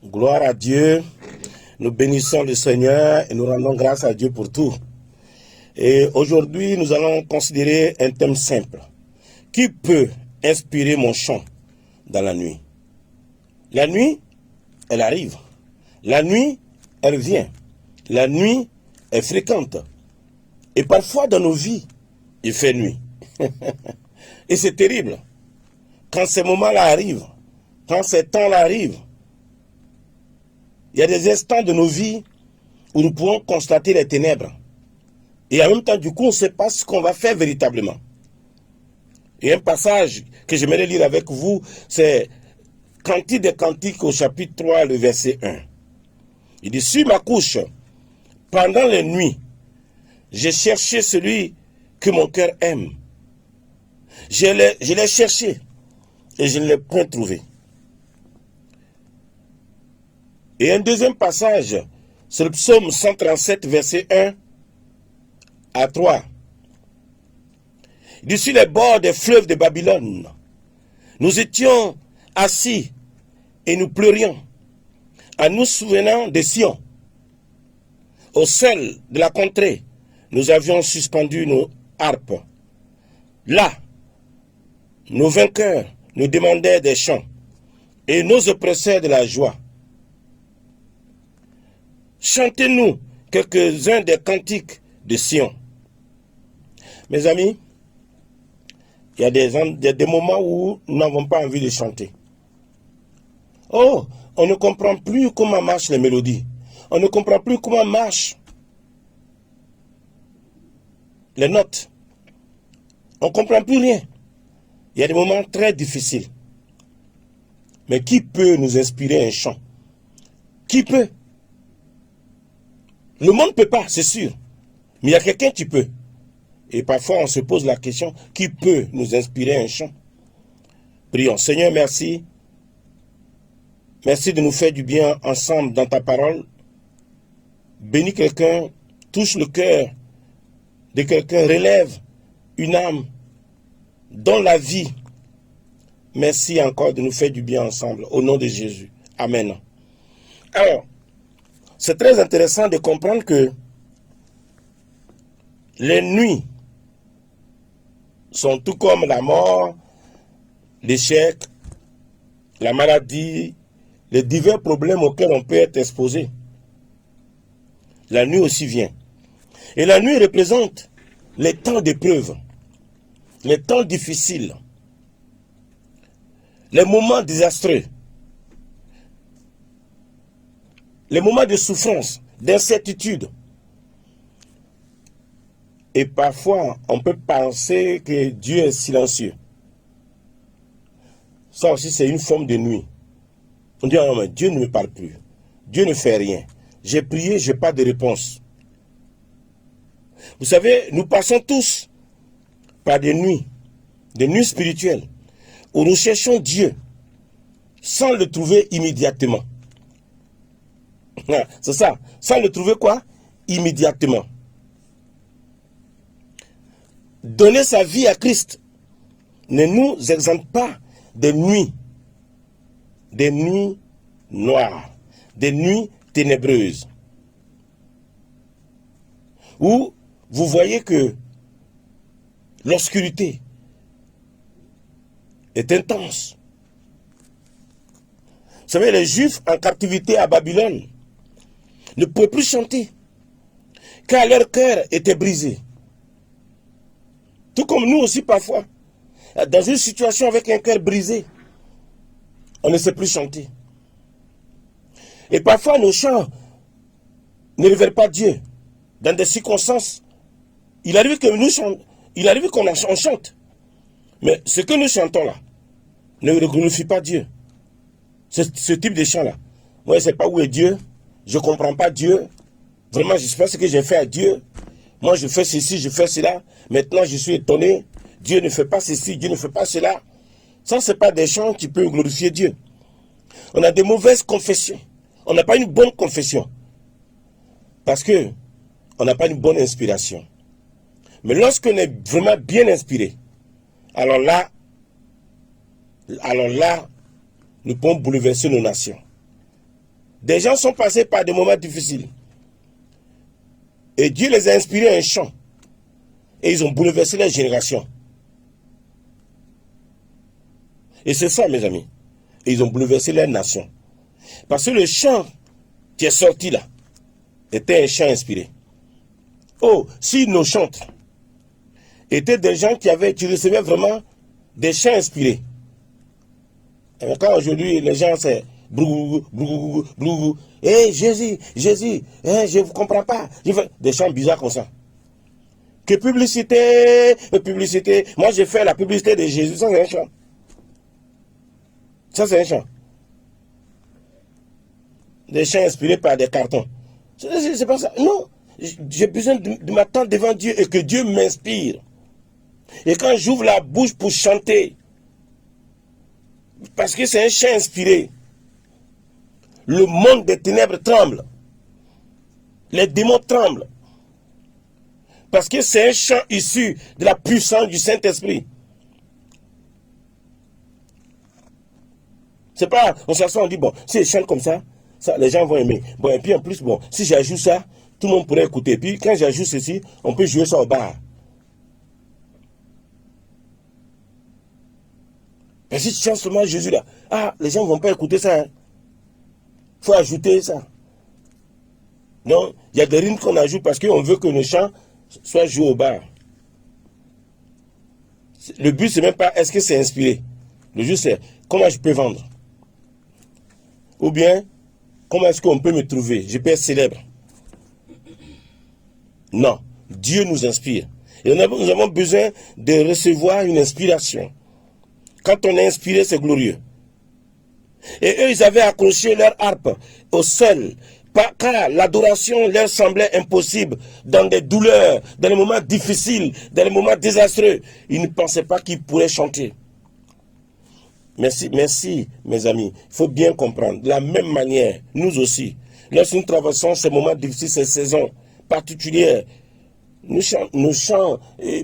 Gloire à Dieu. Nous bénissons le Seigneur et nous rendons grâce à Dieu pour tout. Et aujourd'hui, nous allons considérer un thème simple. Qui peut inspirer mon chant dans la nuit? La nuit, elle arrive. La nuit, elle vient. La nuit est fréquente. Et parfois dans nos vies, il fait nuit. Et c'est terrible. Quand ces moments-là arrivent, quand ces temps-là arrivent, il y a des instants de nos vies où nous pouvons constater les ténèbres. Et en même temps, du coup, on ne sait pas ce qu'on va faire véritablement. Et un passage que j'aimerais lire avec vous, c'est Cantique des Cantiques au chapitre 3, le verset 1. Il dit, sur ma couche, pendant les nuits, j'ai cherché celui que mon cœur aime. Je l'ai cherché et je ne l'ai point trouvé. Et un deuxième passage, c'est le psaume 137, verset 1 à 3. Il dit, sur les bords des fleuves de Babylone, nous étions assis et nous pleurions, en nous souvenant de Sion. Au sol de la contrée, nous avions suspendu nos harpes. Là, nos vainqueurs nous demandaient des chants et nos oppresseurs de la joie. Chantez-nous quelques-uns des cantiques de Sion. Mes amis, il y a des moments où nous n'avons pas envie de chanter. Oh, on ne comprend plus comment marchent les mélodies. On ne comprend plus comment marchent les notes. On ne comprend plus rien. Il y a des moments très difficiles. Mais qui peut nous inspirer un chant? Qui peut? Le monde ne peut pas, c'est sûr. Mais il y a quelqu'un qui peut. Et parfois, on se pose la question, qui peut nous inspirer un chant? Prions. Seigneur, merci. Merci de nous faire du bien ensemble dans ta parole. Bénis quelqu'un, touche le cœur de quelqu'un, relève une âme, donne la vie. Merci encore de nous faire du bien ensemble. Au nom de Jésus. Amen. Alors, c'est très intéressant de comprendre que les nuits sont tout comme la mort, l'échec, la maladie, les divers problèmes auxquels on peut être exposé. La nuit aussi vient. Et la nuit représente les temps d'épreuve, les temps difficiles, les moments désastreux, les moments de souffrance, d'incertitude. Et parfois, on peut penser que Dieu est silencieux. Ça aussi, c'est une forme de nuit. On dit, ah non, mais Dieu ne me parle plus. Dieu ne fait rien. J'ai prié, je n'ai pas de réponse. Vous savez, nous passons tous par des nuits spirituelles, où nous cherchons Dieu sans le trouver immédiatement. C'est ça, sans le trouver quoi? Immédiatement. Donner sa vie à Christ ne nous exempte pas des nuits noires, des nuits ténébreuses, où vous voyez que l'obscurité est intense. Vous savez, les Juifs en captivité à Babylone ne pouvaient plus chanter, car leur cœur était brisé. Tout comme nous aussi parfois, dans une situation avec un cœur brisé, on ne sait plus chanter. Et parfois nos chants ne révèlent pas Dieu. Dans des circonstances, il arrive qu'on chante. Mais ce que nous chantons là ne glorifie pas Dieu. Ce type de chant là. Moi, je ne sais pas où est Dieu. Je ne comprends pas Dieu. Vraiment, je ne sais pas ce que j'ai fait à Dieu. Moi, je fais ceci, je fais cela. Maintenant, je suis étonné. Dieu ne fait pas ceci, Dieu ne fait pas cela. Ça, ce n'est pas des chants qui peuvent glorifier Dieu. On a des mauvaises confessions. On n'a pas une bonne confession. Parce que on n'a pas une bonne inspiration. Mais lorsqu'on est vraiment bien inspiré, alors là, nous pouvons bouleverser nos nations. Des gens sont passés par des moments difficiles. Et Dieu les a inspirés un chant. Et ils ont bouleversé leur génération. Et c'est ça, mes amis. Et ils ont bouleversé leur nation. Parce que le chant qui est sorti là était un chant inspiré. Oh, si nos chantes étaient des gens qui recevaient vraiment des chants inspirés. Et quand aujourd'hui, les gens, c'est brou, brou, brou, hey, Jésus, Jésus, hey, je ne vous comprends pas. Des chants bizarres comme ça. Que publicité, publicité. Moi, j'ai fait la publicité de Jésus. Ça, c'est un chant. Ça, c'est un chant. Des chants inspirés par des cartons. C'est pas ça. Non. J'ai besoin de m'attendre devant Dieu et que Dieu m'inspire. Et quand j'ouvre la bouche pour chanter, parce que c'est un chant inspiré, le monde des ténèbres tremble. Les démons tremblent. Parce que c'est un chant issu de la puissance du Saint-Esprit. C'est pas, on s'assoit, on dit, bon, si je chante comme ça, les gens vont aimer. Bon, et puis en plus, bon, si j'ajoute ça, tout le monde pourrait écouter. Et puis quand j'ajoute ceci, on peut jouer ça au bar. Mais si tu chantes seulement Jésus là, ah, les gens ne vont pas écouter ça. Il faut ajouter ça. Non, il y a des rimes qu'on ajoute parce qu'on veut que nos chants soient joués au bar. Le but, c'est même pas est-ce que c'est inspiré. Le but, c'est comment je peux vendre. Ou bien, comment est-ce qu'on peut me trouver? Je peux être célèbre. Non, Dieu nous inspire. Et nous avons besoin de recevoir une inspiration. Quand on est inspiré, c'est glorieux. Et eux, ils avaient accroché leur harpe au sol, car l'adoration leur semblait impossible dans des douleurs, dans les moments difficiles, dans les moments désastreux. Ils ne pensaient pas qu'ils pourraient chanter. Merci, merci, mes amis. Il faut bien comprendre. De la même manière, nous aussi, lorsque nous traversons ces moments difficiles, ces saisons particulières, nos chants,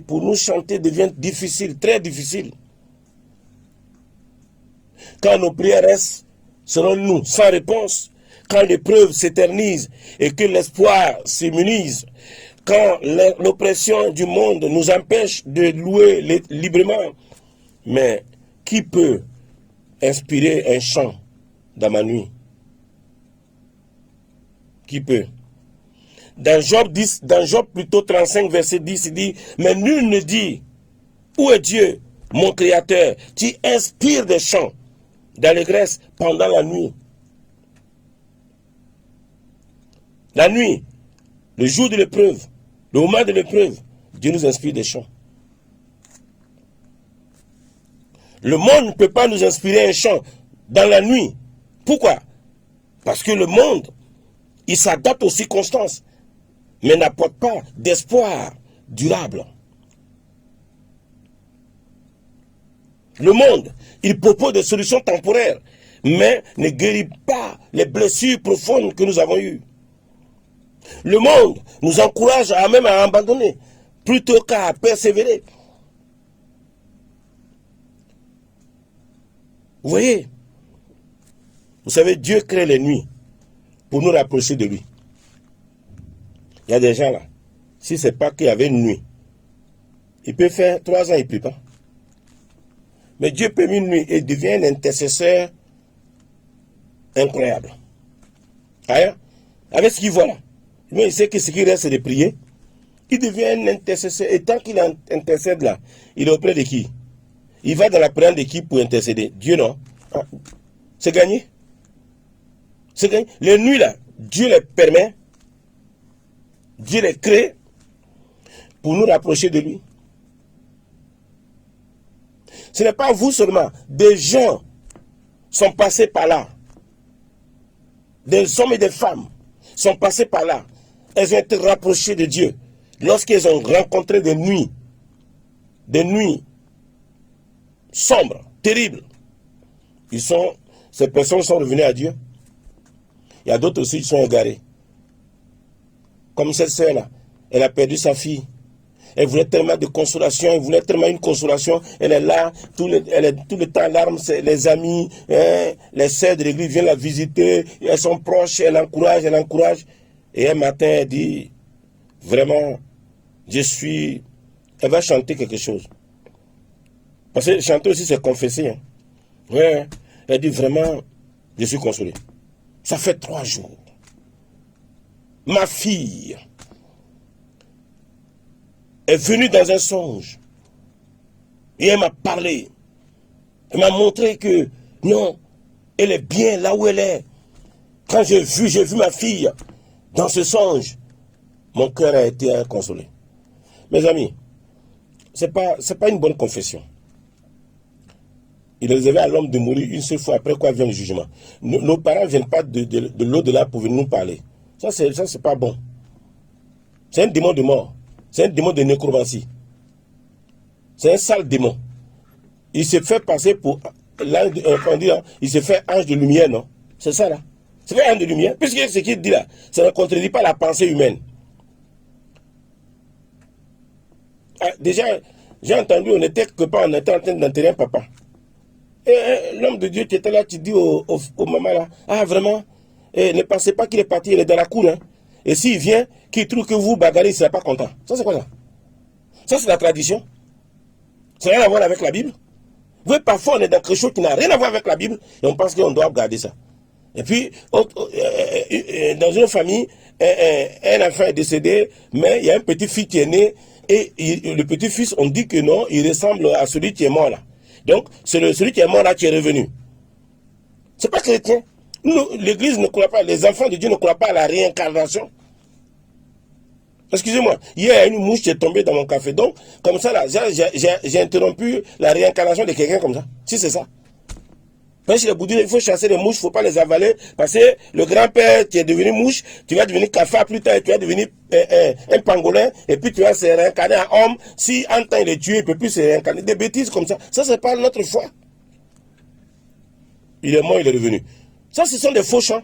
pour nous chanter deviennent difficiles, très difficiles. Quand nos prières restent, selon nous, sans réponse, quand l'épreuve s'éternise et que l'espoir s'immunise, quand l'oppression du monde nous empêche de louer librement, mais qui peut inspirer un chant dans ma nuit? Qui peut? Dans Job plutôt 35, verset 10, il dit, mais nul ne dit, où est Dieu, mon Créateur, qui inspire des chants d'allégresse pendant la nuit. La nuit, le jour de l'épreuve, le moment de l'épreuve, Dieu nous inspire des chants. Le monde ne peut pas nous inspirer un chant dans la nuit. Pourquoi? Parce que le monde, il s'adapte aux circonstances, mais n'apporte pas d'espoir durable. Le monde, il propose des solutions temporaires, mais ne guérit pas les blessures profondes que nous avons eues. Le monde nous encourage même à abandonner, plutôt qu'à persévérer. Vous voyez, vous savez, Dieu crée les nuits pour nous rapprocher de lui. Il y a des gens là, si ce n'est pas qu'il y avait une nuit, il peut faire 3 ans, il ne prie pas. Mais Dieu permet une nuit et devient un intercesseur incroyable. Ailleurs, avec ce qu'il voit là, mais il sait que ce qui reste, c'est de prier. Il devient un intercesseur. Et tant qu'il intercède là, il est auprès de qui? Il va dans la prière de qui pour intercéder? Dieu, non. Ah, c'est gagné. C'est gagné. Les nuits là, Dieu les permet. Dieu les crée pour nous rapprocher de lui. Ce n'est pas vous seulement. Des gens sont passés par là. Des hommes et des femmes sont passés par là. Elles ont été rapprochées de Dieu lorsqu'elles ont rencontré des nuits sombres, terribles. Ces personnes sont revenues à Dieu. Il y a d'autres aussi qui sont égarés. Comme cette sœur-là, elle a perdu sa fille. Elle voulait tellement de consolation, elle voulait tellement une consolation. Elle est là, elle est tout le temps larmes, les amis, les sœurs de l'église viennent la visiter, elles sont proches, elle encourage, elle encourage. Et un matin, elle dit, vraiment, elle va chanter quelque chose. Parce que chanter aussi, c'est confesser. Hein. Ouais. Elle dit, vraiment, je suis consolé. Ça fait 3 jours. Ma fille est venue dans un songe. Et elle m'a parlé. Elle m'a montré que, non, elle est bien là où elle est. Quand j'ai vu ma fille dans ce songe, mon cœur a été consolé. Mes amis, c'est pas une bonne confession. Il est réservé à l'homme de mourir une seule fois, après quoi vient le jugement. Nos parents ne viennent pas de l'au-delà pour venir nous parler. Ça, c'est pas bon. C'est un démon de mort. C'est un démon de nécromancie. C'est un sale démon. Il s'est fait passer pour il s'est fait ange de lumière, non? C'est ça là. C'est fait ange de lumière. Puisque ce qu'il dit là, ça ne contredit pas la pensée humaine. Ah, déjà, j'ai entendu, on était en train d'enterrer un papa. Et l'homme de Dieu qui était là, tu dis au maman là, ah vraiment, ne pensez pas qu'il est parti, il est dans la cour. Hein. Et s'il vient, qu'il trouve que vous bagarrez, il ne sera pas content. Ça c'est quoi ça? Ça c'est la tradition. Ça n'a rien à voir avec la Bible. Vous voyez, parfois on est dans quelque chose qui n'a rien à voir avec la Bible et on pense qu'on doit garder ça. Et puis, dans une famille, un enfant est décédé, mais il y a un petit-fils qui est né et le petit-fils, on dit que non, il ressemble à celui qui est mort là. Donc, c'est celui qui est mort là qui est revenu. C'est pas chrétien. L'Église ne croit pas, les enfants de Dieu ne croient pas à la réincarnation. Excusez-moi, hier, il y a une mouche qui est tombée dans mon café. Donc, comme ça, là, j'ai interrompu la réincarnation de quelqu'un comme ça. Si c'est ça. Parce que les bouddhistes, il faut chasser les mouches, il ne faut pas les avaler. Parce que le grand-père qui est devenu mouche, tu vas devenir cafard plus tard, tu vas devenir un pangolin, et puis tu vas se réincarner en homme. Si en temps il est tué, il ne peut plus se réincarner. Des bêtises comme ça. Ça, c'est pas notre foi. Il est mort, il est revenu. Ça, ce sont des faux chants.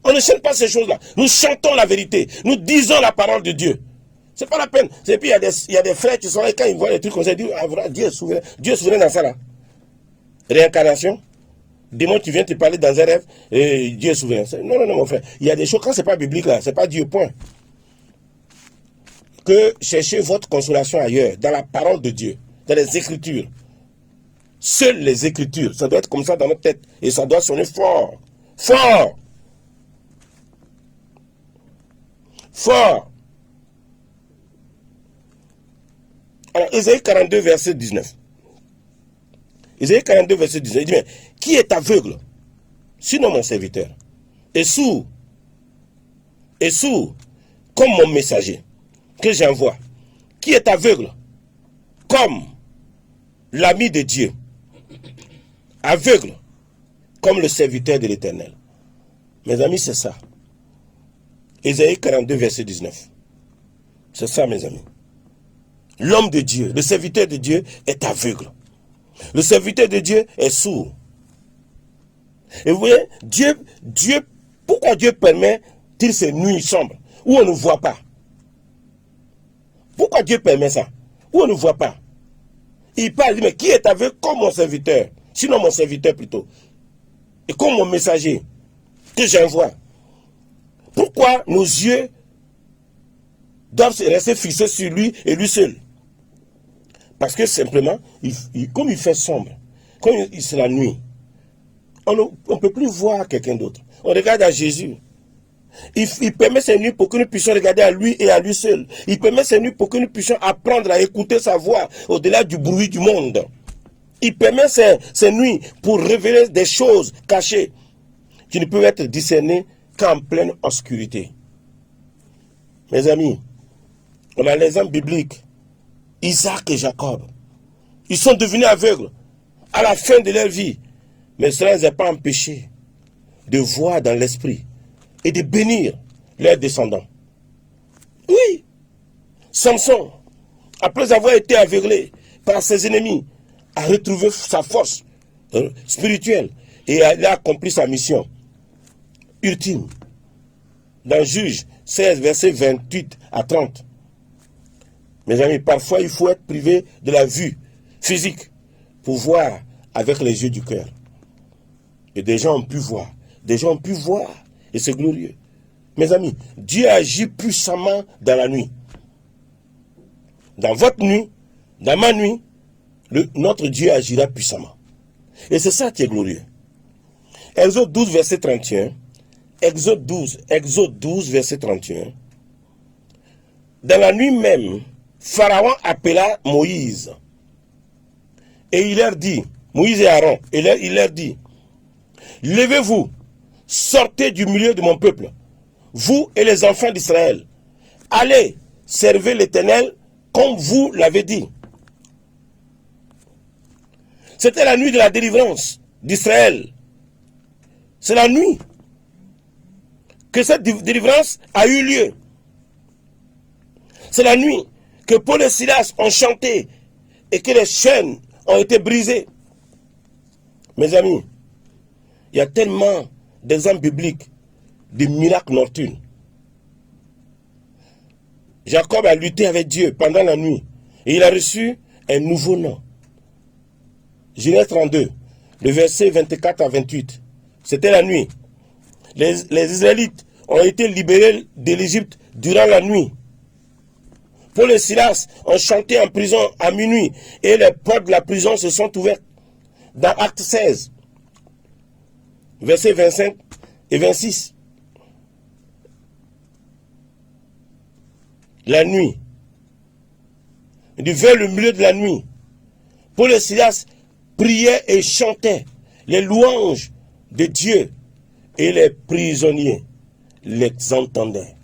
On ne chante pas ces choses-là. Nous chantons la vérité. Nous disons la parole de Dieu. C'est pas la peine. Et puis, il y a des frères qui sont là, quand ils voient des trucs comme ça, ils disent, ah, voilà, Dieu est souverain. Dieu est souverain dans ça, là. Réincarnation. Démon qui vient te parler dans un rêve, et Dieu est souverain. Non, mon frère. Il y a des choses, quand c'est pas biblique, là, c'est pas Dieu, point. Que cherchez votre consolation ailleurs, dans la parole de Dieu, dans les Écritures. Seules les Écritures, ça doit être comme ça dans notre tête. Et ça doit sonner fort. Fort. Fort. Alors, Ésaïe 42, verset 19. Ésaïe 42, verset 19. Il dit, mais qui est aveugle? Sinon mon serviteur. Et sourd, comme mon messager que j'envoie. Qui est aveugle? Comme l'ami de Dieu. Aveugle, comme le serviteur de l'Éternel. Mes amis, c'est ça. Ésaïe 42, verset 19. C'est ça, mes amis. L'homme de Dieu, le serviteur de Dieu est aveugle. Le serviteur de Dieu est sourd. Et vous voyez, Dieu, pourquoi Dieu permet-il ces nuits sombres où on ne voit pas? Pourquoi Dieu permet ça? Où on ne voit pas? Il parle, mais qui est aveugle comme mon serviteur? Sinon mon serviteur plutôt. Et comme mon messager que j'envoie. Pourquoi nos yeux doivent rester fixés sur lui et lui seul? Parce que simplement, comme il fait sombre, comme c'est la nuit, on ne peut plus voir quelqu'un d'autre. On regarde à Jésus. Il permet ces nuits pour que nous puissions regarder à lui et à lui seul. Il permet ces nuits pour que nous puissions apprendre à écouter sa voix au-delà du bruit du monde. Il permet ces nuits pour révéler des choses cachées qui ne peuvent être discernées qu'en pleine obscurité. Mes amis, on a l'exemple biblique. Isaac et Jacob. Ils sont devenus aveugles à la fin de leur vie. Mais cela ne les a pas empêchés de voir dans l'esprit et de bénir leurs descendants. Oui. Samson, après avoir été aveuglé par ses ennemis, a retrouvé sa force spirituelle et il a accompli sa mission ultime. Dans Juge 16, verset 28 à 30. Mes amis, parfois il faut être privé de la vue physique pour voir avec les yeux du cœur. Et des gens ont pu voir. Des gens ont pu voir. Et c'est glorieux. Mes amis, Dieu agit puissamment dans la nuit. Dans votre nuit, dans ma nuit, notre Dieu agira puissamment. Et c'est ça qui est glorieux. Exode 12, verset 31. Exode 12, verset 31. Dans la nuit même, Pharaon appela Moïse. Et il leur dit, Moïse et Aaron, il leur dit, levez-vous, sortez du milieu de mon peuple, vous et les enfants d'Israël. Allez, servez l'Éternel comme vous l'avez dit. C'était la nuit de la délivrance d'Israël. C'est la nuit que cette délivrance a eu lieu. C'est la nuit que Paul et Silas ont chanté et que les chaînes ont été brisées. Mes amis, il y a tellement d'exemples bibliques de miracles nocturnes. Jacob a lutté avec Dieu pendant la nuit et il a reçu un nouveau nom. Genèse 32, le verset 24 à 28. C'était la nuit. Les Israélites ont été libérés de l'Égypte durant la nuit. Paul et Silas ont chanté en prison à minuit et les portes de la prison se sont ouvertes. Dans Acte 16, versets 25 et 26. La nuit. Vers le milieu de la nuit, Paul et Silas priaient et chantaient les louanges de Dieu et les prisonniers les entendaient.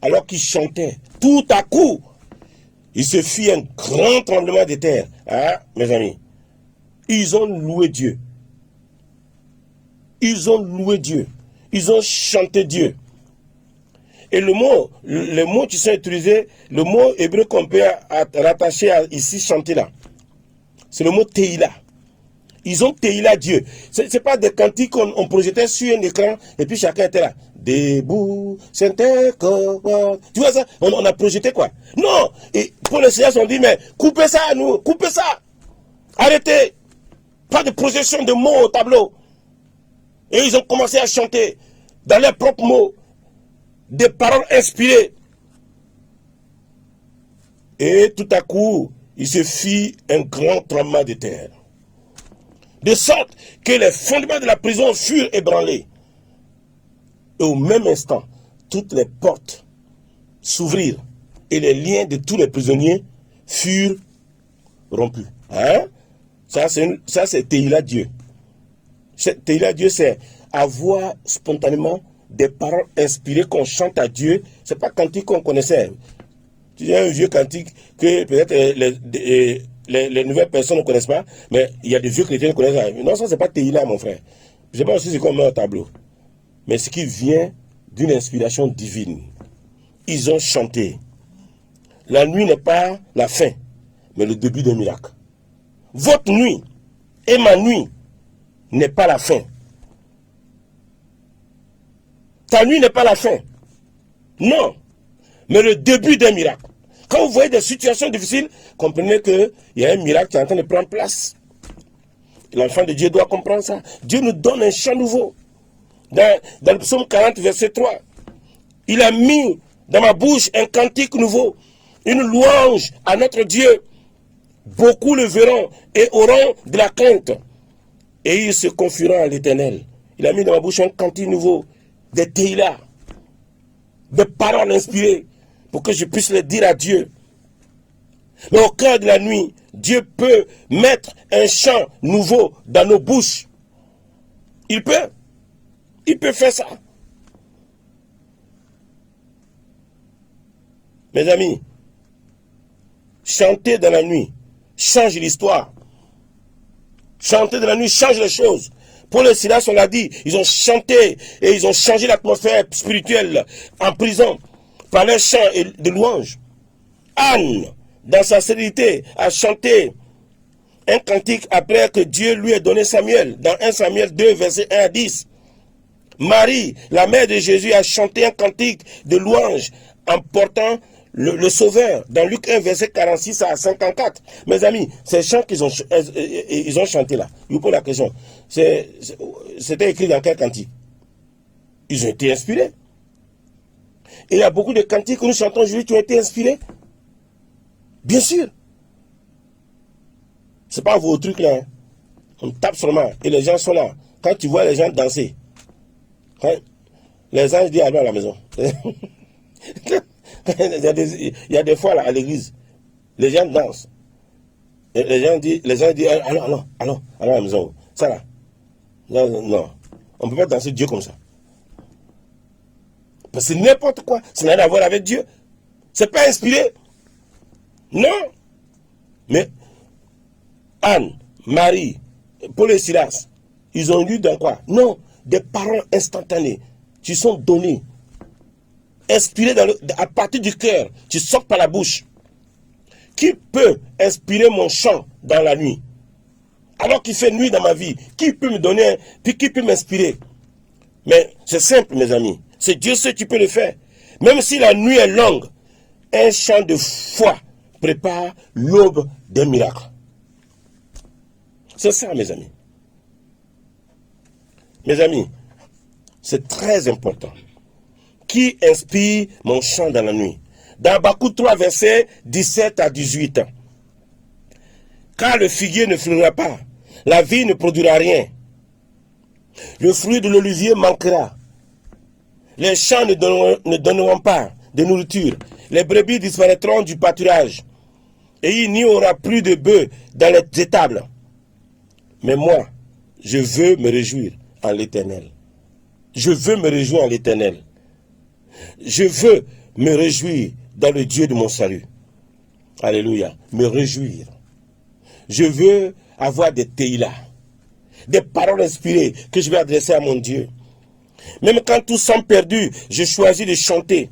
Alors qu'ils chantaient, tout à coup, il se fit un grand tremblement de terre. Ah, mes amis, ils ont loué Dieu. Ils ont loué Dieu. Ils ont chanté Dieu. Et le mot qui sont utilisés, le mot hébreu qu'on peut rattacher à ici, chanter là, c'est le mot Teïla. Ils ont Teïla Dieu. Ce n'est pas des cantiques qu'on projetait sur un écran et puis chacun était là. Debout, Saint-École. Tu vois ça? On a projeté quoi? Non! Et pour les Seigneurs, on dit, mais coupez ça à nous, coupez ça! Arrêtez! Pas de projection de mots au tableau. Et ils ont commencé à chanter dans leurs propres mots des paroles inspirées. Et tout à coup, il se fit un grand tremblement de terre. De sorte que les fondements de la prison furent ébranlés. Et au même instant, toutes les portes s'ouvrirent et les liens de tous les prisonniers furent rompus. Hein? Ça, c'est Teïla Dieu. Teïla Dieu, c'est avoir spontanément des paroles inspirées qu'on chante à Dieu. Ce n'est pas cantique qu'on connaissait. Tu dis un vieux cantique que peut-être les nouvelles personnes ne connaissent pas, mais il y a des vieux chrétiens qui connaissent. Non, ça, ce n'est pas Teïla, mon frère. Je ne sais pas aussi c'est qu'on met au tableau. Mais ce qui vient d'une inspiration divine. Ils ont chanté. La nuit n'est pas la fin, mais le début d'un miracle. Votre nuit et ma nuit n'est pas la fin. Ta nuit n'est pas la fin. Non, mais le début d'un miracle. Quand vous voyez des situations difficiles, comprenez qu'il y a un miracle qui est en train de prendre place. L'enfant de Dieu doit comprendre ça. Dieu nous donne un chant nouveau. Dans le psaume 40, verset 3, il a mis dans ma bouche un cantique nouveau, une louange à notre Dieu. Beaucoup le verront et auront de la crainte. Et ils se confieront à l'Éternel. Il a mis dans ma bouche un cantique nouveau, des Teïla, des paroles inspirées, pour que je puisse le dire à Dieu. Mais au cœur de la nuit, Dieu peut mettre un chant nouveau dans nos bouches. Il peut. Il peut faire ça. Mes amis, chanter dans la nuit change l'histoire. Chanter dans la nuit change les choses. Paul et Silas, on l'a dit, ils ont chanté et ils ont changé l'atmosphère spirituelle en prison par leurs chants et de louanges. Anne, dans sa sérénité, a chanté un cantique après que Dieu lui ait donné Samuel, dans 1 Samuel 2, verset 1 à 10. Marie, la mère de Jésus, a chanté un cantique de louange en portant le Sauveur, dans Luc 1, verset 46 à 54. Mes amis, ces chants ils ont chanté là, je vous pose la question, c'était écrit dans quel cantique? Ils ont été inspirés. Et il y a beaucoup de cantiques que nous chantons aujourd'hui qui ont été inspirés. Bien sûr. C'est pas vos trucs là. Hein. On tape sur main et les gens sont là. Quand tu vois les gens danser, hein, les anges disent allons à la maison. Il y a des fois là à l'église, les gens dansent. Et les gens disent allons à la maison. Ça là. Non. On ne peut pas danser Dieu comme ça. Parce que c'est n'importe quoi. Ça n'a rien à voir avec Dieu. C'est pas inspiré. Non. Mais Anne, Marie, Paul et Silas, ils ont lu dans quoi? Non. Des paroles instantanées qui sont données. Inspirées à partir du cœur. Qui sortent par la bouche. Qui peut inspirer mon chant dans la nuit? Alors qu'il fait nuit dans ma vie. Qui peut me donner, puis qui peut m'inspirer? Mais c'est simple, mes amis. C'est Dieu seul qui peut le faire. Même si la nuit est longue, un chant de foi prépare l'aube d'un miracle. C'est ça, mes amis. Mes amis, c'est très important. Qui inspire mon chant dans la nuit? Dans Habakkuk 3, versets 17 à 18. Car le figuier ne fleurira pas, la vigne ne produira rien. Le fruit de l'olivier manquera. Les champs ne donneront pas de nourriture. Les brebis disparaîtront du pâturage. Et il n'y aura plus de bœufs dans les étables. Mais moi, je veux me réjouir en l'Éternel. Je veux me réjouir en l'Éternel. Je veux me réjouir dans le Dieu de mon salut. Alléluia. Me réjouir. Je veux avoir des teilas, des paroles inspirées que je vais adresser à mon Dieu. Même quand tout semble perdu, je choisis de chanter.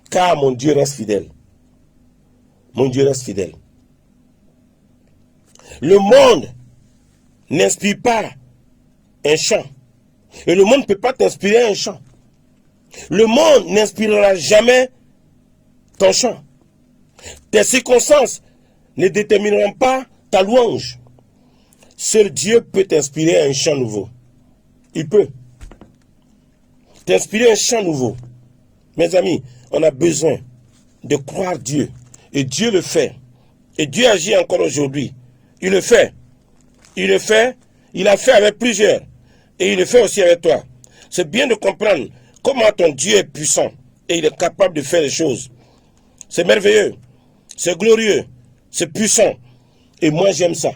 Car mon Dieu reste fidèle. Mon Dieu reste fidèle. Le monde n'inspire pas un chant. Et le monde ne peut pas t'inspirer un chant. Le monde n'inspirera jamais ton chant. Tes circonstances ne détermineront pas ta louange. Seul Dieu peut t'inspirer un chant nouveau. Il peut t'inspirer un chant nouveau. Mes amis, on a besoin de croire Dieu. Et Dieu le fait. Et Dieu agit encore aujourd'hui. Il le fait. Il le fait. Il a fait avec plusieurs. Et il le fait aussi avec toi. C'est bien de comprendre comment ton Dieu est puissant. Et il est capable de faire les choses. C'est merveilleux. C'est glorieux. C'est puissant. Et moi, j'aime ça.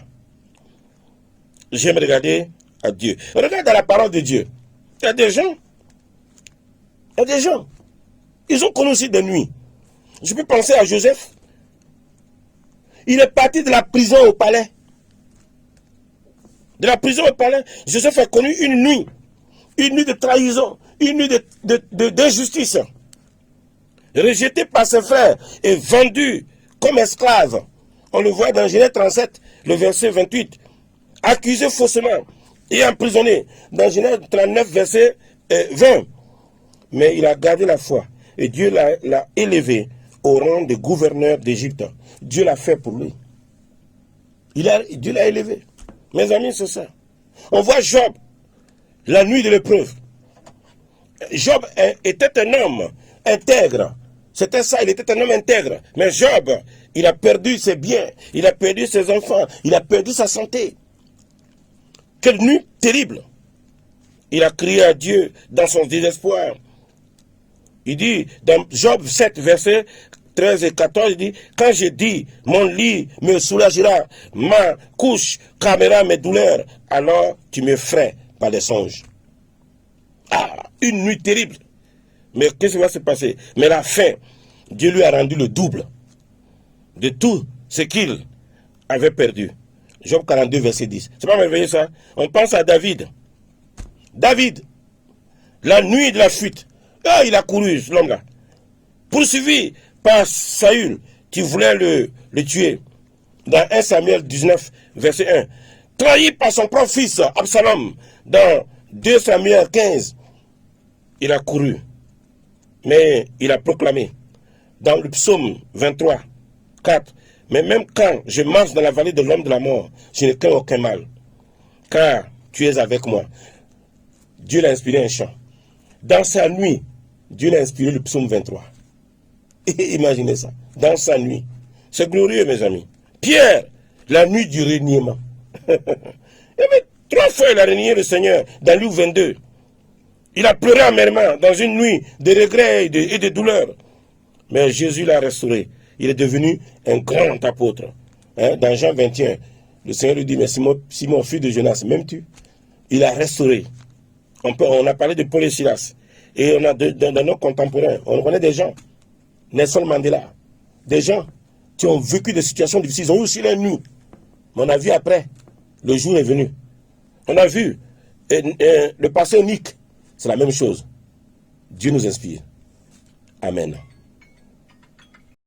J'aime regarder à Dieu. Regarde à la parole de Dieu. Il y a des gens. Il y a des gens. Ils ont connu aussi des nuits. Je peux penser à Joseph. Il est parti de la prison au palais. De la prison au palais, Joseph a connu une nuit de trahison, une nuit d'injustice. Rejeté par ses frères et vendu comme esclave. On le voit dans Genèse 37, le verset 28. Accusé faussement et emprisonné dans Genèse 39, verset 20. Mais il a gardé la foi et Dieu l'a élevé au rang de gouverneur d'Égypte. Dieu l'a fait pour lui. Dieu l'a élevé. Mes amis, c'est ça. On voit Job, la nuit de l'épreuve. Job était un homme intègre. C'était ça, il était un homme intègre. Mais Job, il a perdu ses biens, il a perdu ses enfants, il a perdu sa santé. Quelle nuit terrible. Il a crié à Dieu dans son désespoir. Il dit, dans Job 7, versets 13 et 14, il dit, quand je dis, mon lit me soulagera, ma couche calmera mes douleurs, alors tu me ferais par des songes. Ah, une nuit terrible. Mais qu'est-ce qui va se passer? Mais la fin, Dieu lui a rendu le double de tout ce qu'il avait perdu. Job 42, verset 10. C'est pas merveilleux ça? On pense à David. David, la nuit de la fuite, ah, il a couru, l'homme là, poursuivi par Saül, qui voulait le tuer. Dans 1 Samuel 19, verset 1. Trahi par son propre fils, Absalom, dans 2 Samuel 15. Il a couru. Mais il a proclamé, dans le psaume 23, 4. Mais même quand je marche dans la vallée de l'homme de la mort, je ne crains aucun mal, car tu es avec moi. Dieu l'a inspiré un chant. Dans sa nuit, Dieu l'a inspiré le psaume 23. Imaginez ça, dans sa nuit. C'est glorieux, mes amis. Pierre, la nuit du reniement. Il y avait 3 fois il a renié le Seigneur, dans Luc 22. Il a pleuré amèrement dans une nuit de regrets et de douleurs. Mais Jésus l'a restauré. Il est devenu un grand apôtre. Dans Jean 21, le Seigneur lui dit, mais Simon, fils de Jonas, m'aimes-tu? Il a restauré. On a parlé de Paul et Silas. Et on a dans nos contemporains, on connaît des gens. Nelson Mandela. Des gens qui ont vécu des situations difficiles. Ils ont eu aussi les nuits. Mais on a vu après, le jour est venu. On a vu le pasteur Nick. C'est la même chose. Dieu nous inspire. Amen.